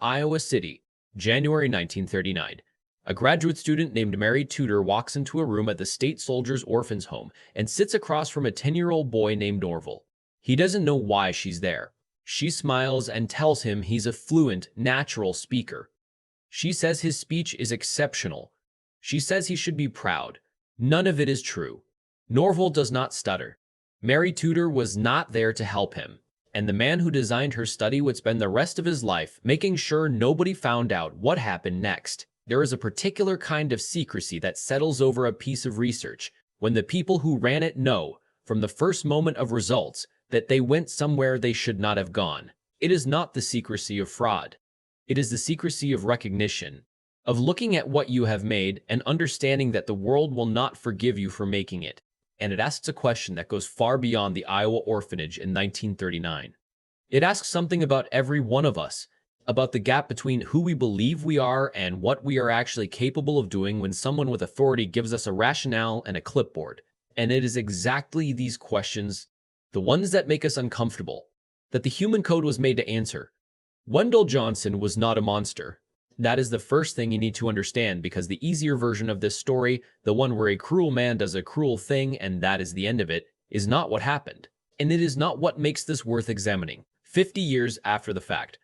Iowa City, January 1939. A graduate student named Mary Tudor walks into a room at the State Soldiers' Orphans Home and sits across from a 10-year-old boy named Norval. He doesn't know why she's there. She smiles and tells him he's a fluent, natural speaker. She says his speech is exceptional. She says he should be proud. None of it is true. Norval does not stutter. Mary Tudor was not there to help him, and the man who designed her study would spend the rest of his life making sure nobody found out what happened next. There is a particular kind of secrecy that settles over a piece of research when the people who ran it know, from the first moment of results, that they went somewhere they should not have gone. It is not the secrecy of fraud. It is the secrecy of recognition, of looking at what you have made and understanding that the world will not forgive you for making it. And it asks a question that goes far beyond the Iowa orphanage in 1939. It asks something about every one of us, about the gap between who we believe we are and what we are actually capable of doing when someone with authority gives us a rationale and a clipboard. And it is exactly these questions, the ones that make us uncomfortable, that the human code was made to answer. Wendell Johnson was not a monster. That is the first thing you need to understand, because the easier version of this story, the one where a cruel man does a cruel thing and that is the end of it, is not what happened. And it is not what makes this worth examining. 50 years after the fact,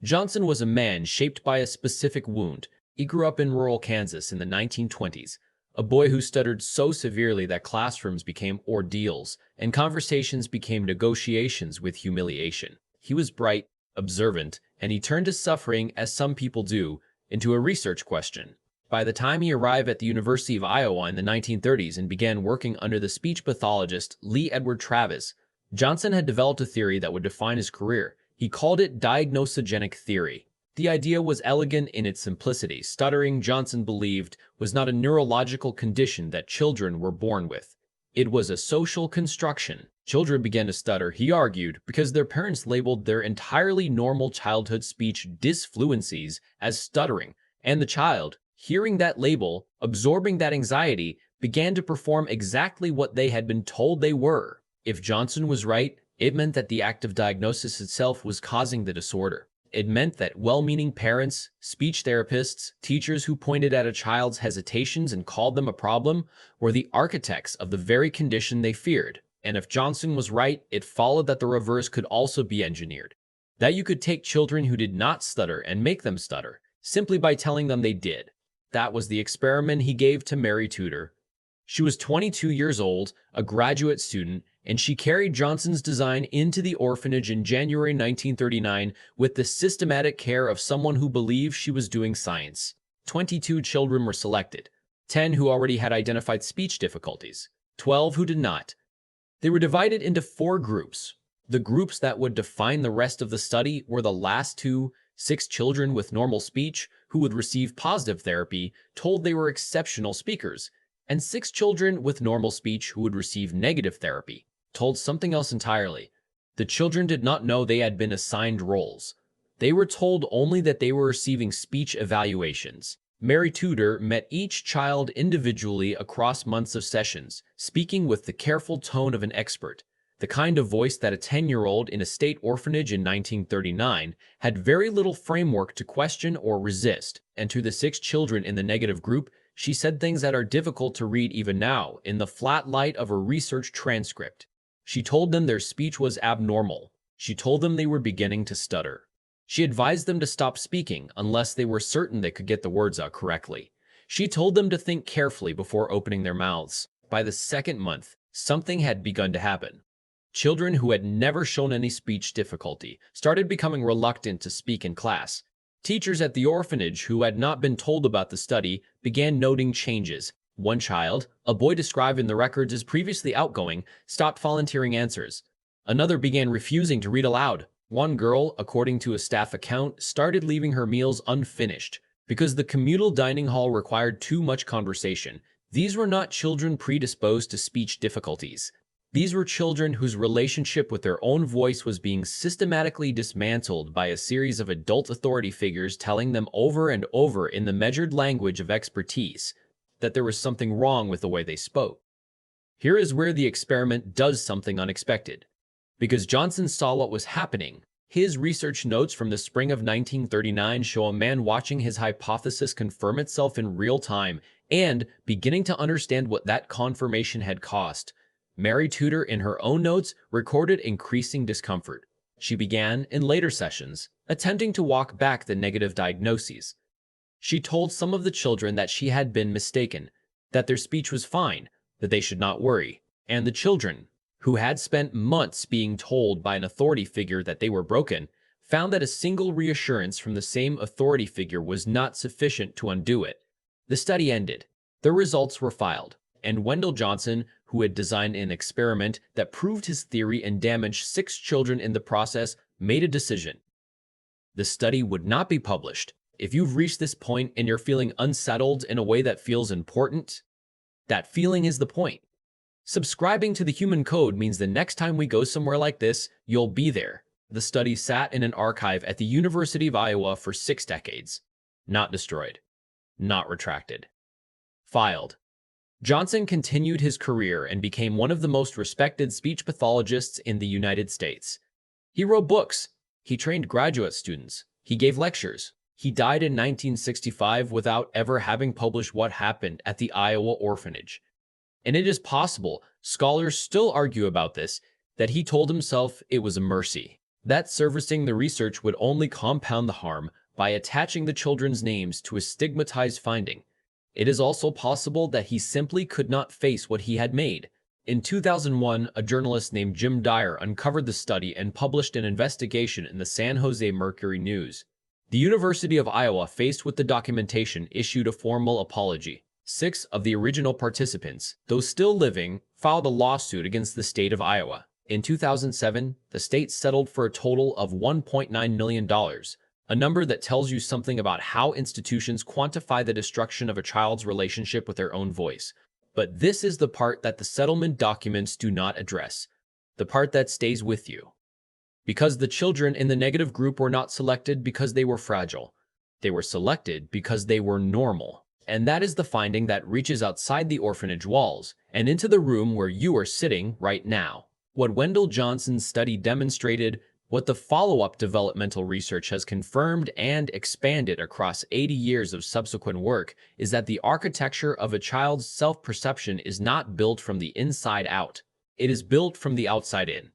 Johnson was a man shaped by a specific wound. He grew up in rural Kansas in the 1920s, a boy who stuttered so severely that classrooms became ordeals and conversations became negotiations with humiliation. He was bright, observant, and he turned his suffering, as some people do, into a research question. By the time he arrived at the University of Iowa in the 1930s and began working under the speech pathologist Lee Edward Travis, Johnson had developed a theory that would define his career. He called it diagnosogenic theory. The idea was elegant in its simplicity. Stuttering, Johnson believed, was not a neurological condition that children were born with. It was a social construction. Children began to stutter, he argued, because their parents labeled their entirely normal childhood speech disfluencies as stuttering, and the child, hearing that label, absorbing that anxiety, began to perform exactly what they had been told they were. If Johnson was right, it meant that the act of diagnosis itself was causing the disorder. It meant that well-meaning parents, speech therapists, teachers who pointed at a child's hesitations and called them a problem were the architects of the very condition they feared. And if Johnson was right, it followed that the reverse could also be engineered. That you could take children who did not stutter and make them stutter, simply by telling them they did. That was the experiment he gave to Mary Tudor. She was 22 years old, a graduate student, and she carried Johnson's design into the orphanage in January 1939 with the systematic care of someone who believed she was doing science. 22 children were selected, 10 who already had identified speech difficulties, 12 who did not. They were divided into 4 groups. The groups that would define the rest of the study were the last two: 6 children with normal speech who would receive positive therapy, told they were exceptional speakers, and 6 children with normal speech who would receive negative therapy, told something else entirely. The children did not know they had been assigned roles. They were told only that they were receiving speech evaluations. Mary Tudor met each child individually across months of sessions, speaking with the careful tone of an expert, the kind of voice that a 10-year-old in a state orphanage in 1939 had very little framework to question or resist. And to the 6 children in the negative group, she said things that are difficult to read even now in the flat light of a research transcript. She told them their speech was abnormal. She told them they were beginning to stutter. She advised them to stop speaking unless they were certain they could get the words out correctly. She told them to think carefully before opening their mouths. By the second month, something had begun to happen. Children who had never shown any speech difficulty started becoming reluctant to speak in class. Teachers at the orphanage who had not been told about the study began noting changes. One child, a boy described in the records as previously outgoing, stopped volunteering answers. Another began refusing to read aloud. One girl, according to a staff account, started leaving her meals unfinished because the communal dining hall required too much conversation. These were not children predisposed to speech difficulties. These were children whose relationship with their own voice was being systematically dismantled by a series of adult authority figures telling them over and over in the measured language of expertise that there was something wrong with the way they spoke. Here is where the experiment does something unexpected. Because Johnson saw what was happening, His research notes from the spring of 1939 show a man watching his hypothesis confirm itself in real time and beginning to understand what that confirmation had cost. Mary Tudor, in her own notes, recorded increasing discomfort. She began, in later sessions, attempting to walk back the negative diagnoses. She told some of the children that she had been mistaken, that their speech was fine, that they should not worry, and the children, who had spent months being told by an authority figure that they were broken, found that a single reassurance from the same authority figure was not sufficient to undo it. The study ended. The results were filed, and Wendell Johnson, who had designed an experiment that proved his theory and damaged 6 children in the process, made a decision. The study would not be published. If you've reached this point and you're feeling unsettled in a way that feels important, that feeling is the point. Subscribing to the Human Code means the next time we go somewhere like this, you'll be there. The study sat in an archive at the University of Iowa for 6 decades. Not destroyed. Not retracted. Filed. Johnson continued his career and became one of the most respected speech pathologists in the United States. He wrote books. He trained graduate students. He gave lectures. He died in 1965 without ever having published what happened at the Iowa orphanage. And it is possible, scholars still argue about this, that he told himself it was a mercy, that servicing the research would only compound the harm by attaching the children's names to a stigmatized finding. It is also possible that he simply could not face what he had made. In 2001, a journalist named Jim Dyer uncovered the study and published an investigation in the San Jose Mercury News. The University of Iowa, faced with the documentation, issued a formal apology. 6 of the original participants, though still living, filed a lawsuit against the state of Iowa. In 2007, the state settled for a total of $1.9 million, a number that tells you something about how institutions quantify the destruction of a child's relationship with their own voice. But this is the part that the settlement documents do not address, the part that stays with you. Because the children in the negative group were not selected because they were fragile. They were selected because they were normal. And that is the finding that reaches outside the orphanage walls and into the room where you are sitting right now. What Wendell Johnson's study demonstrated, what the follow-up developmental research has confirmed and expanded across 80 years of subsequent work, is that the architecture of a child's self-perception is not built from the inside out. It is built from the outside in.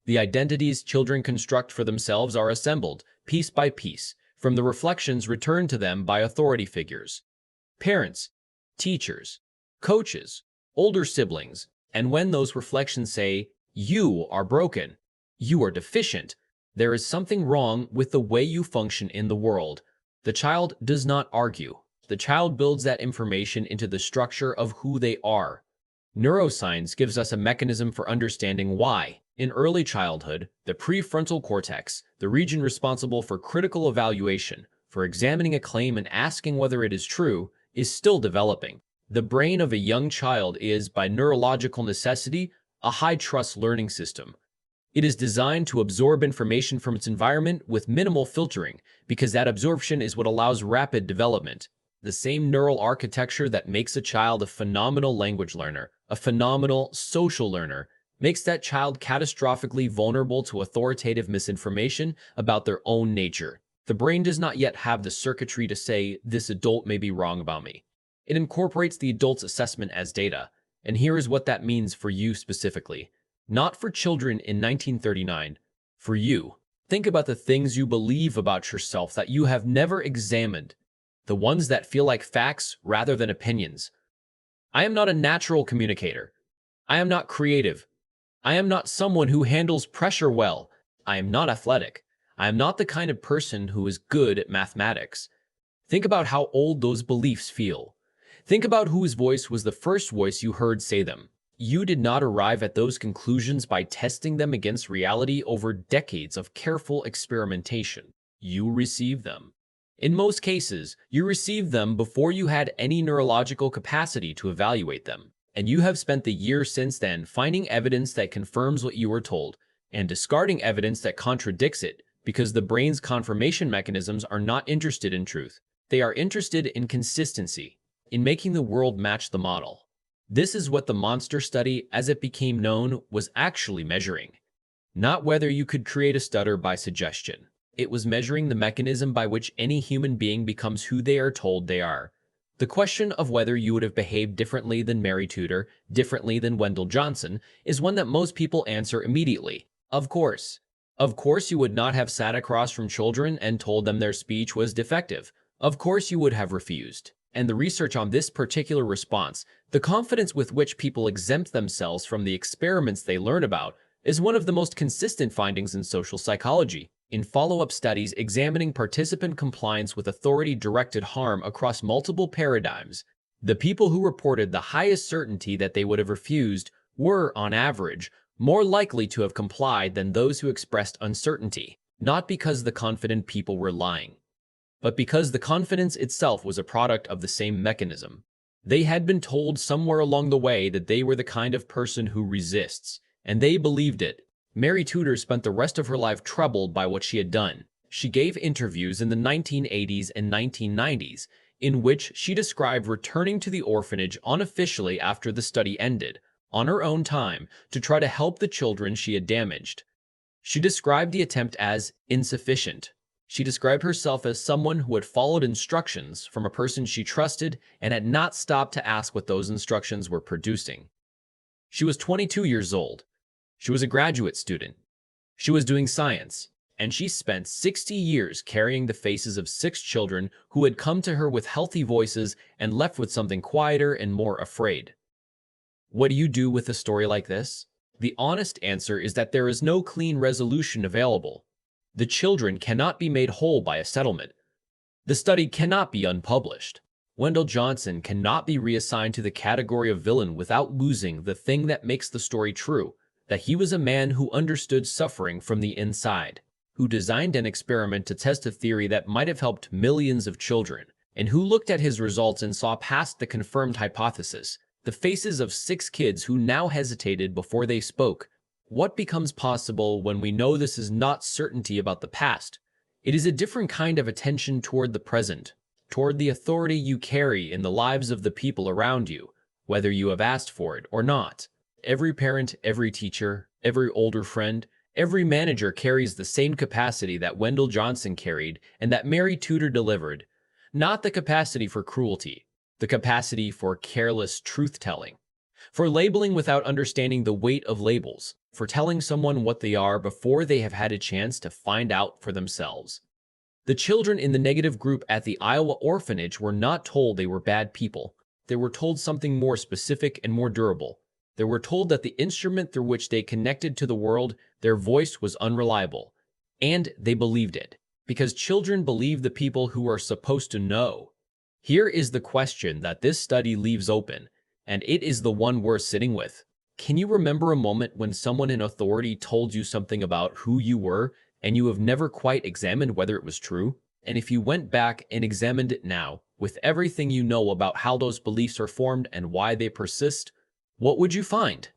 The identities children construct for themselves are assembled, piece by piece, from the reflections returned to them by authority figures. Parents, teachers, coaches, older siblings, and when those reflections say, "You are broken, you are deficient, there is something wrong with the way you function in the world," the child does not argue. The child builds that information into the structure of who they are. Neuroscience gives us a mechanism for understanding why. In early childhood, the prefrontal cortex, the region responsible for critical evaluation, for examining a claim and asking whether it is true, is still developing. The brain of a young child is, by neurological necessity, a high-trust learning system. It is designed to absorb information from its environment with minimal filtering, because that absorption is what allows rapid development. The same neural architecture that makes a child a phenomenal language learner, a phenomenal social learner, makes that child catastrophically vulnerable to authoritative misinformation about their own nature. The brain does not yet have the circuitry to say, "This adult may be wrong about me." It incorporates the adult's assessment as data, and here is what that means for you specifically. Not for children in 1939, for you. Think about the things you believe about yourself that you have never examined, the ones that feel like facts rather than opinions. I am not a natural communicator. I am not creative. I am not someone who handles pressure well. I am not athletic. I am not the kind of person who is good at mathematics. Think about how old those beliefs feel. Think about whose voice was the first voice you heard say them. You did not arrive at those conclusions by testing them against reality over decades of careful experimentation. You received them. In most cases, you received them before you had any neurological capacity to evaluate them, and you have spent the years since then finding evidence that confirms what you were told, and discarding evidence that contradicts it, because the brain's confirmation mechanisms are not interested in truth. They are interested in consistency, in making the world match the model. This is what the monster study, as it became known, was actually measuring. not whether you could create a stutter by suggestion. It was measuring the mechanism by which any human being becomes who they are told they are. The question of whether you would have behaved differently than Mary Tudor, differently than Wendell Johnson, is one that most people answer immediately. Of course. Of course you would not have sat across from children and told them their speech was defective. Of course you would have refused. And the research on this particular response, the confidence with which people exempt themselves from the experiments they learn about, is one of the most consistent findings in social psychology. In follow-up studies examining participant compliance with authority-directed harm across multiple paradigms, the people who reported the highest certainty that they would have refused were, on average, more likely to have complied than those who expressed uncertainty, not because the confident people were lying, but because the confidence itself was a product of the same mechanism. They had been told somewhere along the way that they were the kind of person who resists, and they believed it. Mary Tudor spent the rest of her life troubled by what she had done. She gave interviews in the 1980s and 1990s in which she described returning to the orphanage unofficially after the study ended, on her own time, to try to help the children she had damaged. She described the attempt as insufficient. She described herself as someone who had followed instructions from a person she trusted and had not stopped to ask what those instructions were producing. She was 22 years old. She was a graduate student. She was doing science, and she spent 60 years carrying the faces of 6 children who had come to her with healthy voices and left with something quieter and more afraid. What do you do with a story like this? The honest answer is that there is no clean resolution available. The children cannot be made whole by a settlement. The study cannot be unpublished. Wendell Johnson cannot be reassigned to the category of villain without losing the thing that makes the story true, that he was a man who understood suffering from the inside, who designed an experiment to test a theory that might have helped millions of children, and who looked at his results and saw past the confirmed hypothesis, the faces of 6 kids who now hesitated before they spoke. What becomes possible when we know this is not certainty about the past? It is a different kind of attention toward the present, toward the authority you carry in the lives of the people around you, whether you have asked for it or not. Every parent, every teacher, every older friend, every manager carries the same capacity that Wendell Johnson carried and that Mary Tudor delivered, not the capacity for cruelty, the capacity for careless truth-telling, for labeling without understanding the weight of labels, for telling someone what they are before they have had a chance to find out for themselves. The children in the negative group at the Iowa orphanage were not told they were bad people. They were told something more specific and more durable. They were told that the instrument through which they connected to the world, their voice, was unreliable. And they believed it, because children believe the people who are supposed to know. Here is the question that this study leaves open, and it is the one we're sitting with. Can you remember a moment when someone in authority told you something about who you were, and you have never quite examined whether it was true? And if you went back and examined it now, with everything you know about how those beliefs are formed and why they persist, what would you find?